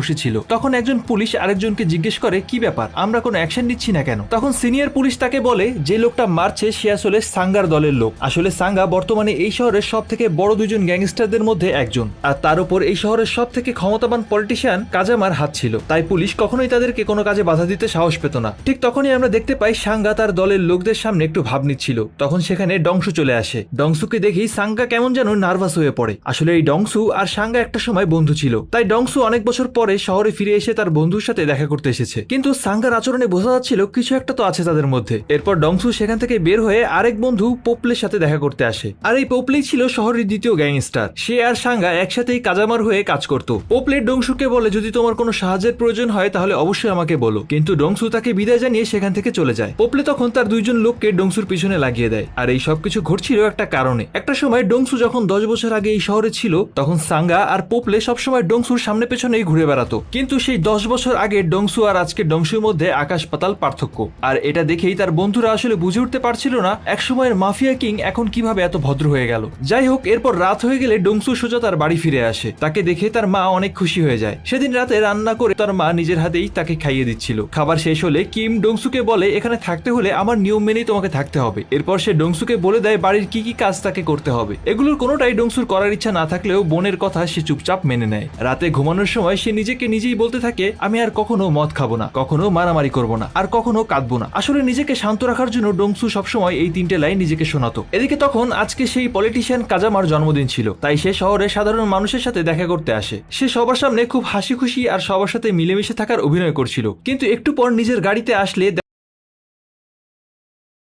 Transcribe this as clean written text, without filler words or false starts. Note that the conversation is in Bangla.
বসেছিল। তখন একজন পুলিশ আরেকজনকে জিজ্ঞেস করে, কি ব্যাপার, আমরা কোনো অ্যাকশন নিচ্ছি না কেন? তখন সিনিয়র পুলিশ তাকে বলে, যে লোকটা মারছে সে আসলে সাঙ্গার দলের লোক। আসলে সাঙ্গা বর্তমানে এই শহরের সব থেকে বড় দুইজন গ্যাংস্টারদের মধ্যে একজন, আর তার উপর এই শহরের সব থেকে ক্ষমতাবান পলিটিশিয়ান কাজামার হাত ছিল। তাই পুলিশ কখনোই তাদেরকে কোনো কাজে বাধা দিতে সাহস পেত না। ঠিক তখনই আমরা দেখতে পাই সাঙ্গা তার দলের লোকদের সামনে একটু ভাব নিচ্ছিল। তখন সেখানে ডংসু চলে আসে। ডংসুকে দেখেই সাঙ্গা কেমন যেন নার্ভাস হয়ে পড়ে। আসলে এই ডংসু আর সাঙ্গা একটা সময় বন্ধু ছিল, তাই ডংসু অনেক বছর পরে শহরে ফিরে এসে তার বন্ধুর সাথে দেখা করতে এসেছে। কিন্তু সাঙ্গার আচরণে বোঝা যাচ্ছিল কিছু একটা তো আছে তাদের মধ্যে। এরপর ডংসু সেখান থেকে বের হয়ে আরেক বন্ধু পোপলের সাথে দেখা করতে আসে। আর এই পোপলেই ছিল শহরের দ্বিতীয় গ্যাংস্টার। সে আর সাঙ্গা একসাথেই কাজামার হয়ে কাজ করত। পোপলে ডংসুকে বলে, যদি তোমার কোনো সাহায্যের প্রয়োজন হয় তাহলে অবশ্যই আমাকে বলো। কিন্তু ডংসু তাকে বিদায় জানিয়ে সেখান থেকে চলে যায়। পোপলে তখন তার দুইজন লোককে ডংসুর পিছনে লাগিয়ে দেয়। আর এই সবকিছু ঘটছিল একটা কারণে। একটা সময় ডংসু যখন 10 বছর আগে এই শহরে ছিল, তখন সাঙ্গা আর পোপলে সবসময় ডংসুর সামনে পেছনেই ঘুরে বেড়াতো। কিন্তু সেই 10 বছর আগে ডংসু আর আজকে ডংসুর মধ্যে আকাশ পাতাল পার্থক্য। আর এটা দেখেই তার বন্ধুরা আসলে বুঝে উঠতে পারছিল না একসময়ের মাফিয়া কিং এখন কিভাবে এত ভদ্র হয়ে গেল। যাই হোক, এরপর রাত হয়ে গেলে ডংসু সোজা তার বাড়ি ফিরে আসে। তাকে দেখে তার মা অনেক খুশি হয়ে যায়। সেদিন রাতে রান্না করে তার মা নিজের হাতেই তাকে খাইয়ে দিচ্ছিল। খাবার শেষ হলে কিম ডংসুকে বলে, এখানে থাকতে হলে আমার নিয়ম মেনেই তোমাকে থাকতে হবে। এরপর সে ডংসুকে বলে দেয় বাড়ির কি কি কাজ তাকে করতে হবে। এগুলোর কোনোটাই ডংসুর করার ইচ্ছা না থাকলেও বোনের কথা সে চুপচাপ মেনে নেয়। রাতে ঘুমানোর সময় সে নিজেকে নিজেই বলতে থাকে, আমি আর কখনো মদ খাবো না, কখনো মারামারি করবো না, আর কখনো কাঁদবো না। আসলে নিজেকে শান্ত রাখার জন্য ডংসু সবসময় এই 3টে লাইন নিজেকে শোনাতো। এদিকে তখন আজকে সেই পলিটিশিয়ান কাজামার জন্মদিন ছিল, তাই সে শহরে সাধারণ মানুষের সাথে দেখা করতে আসে। সে সবার সামনে খুব হাসি খুশি আর সবার সাথে মিলেমিশে থাকার অভিনয় করছিল। কিন্তু একটু পর নিজের গাড়িতে আসলে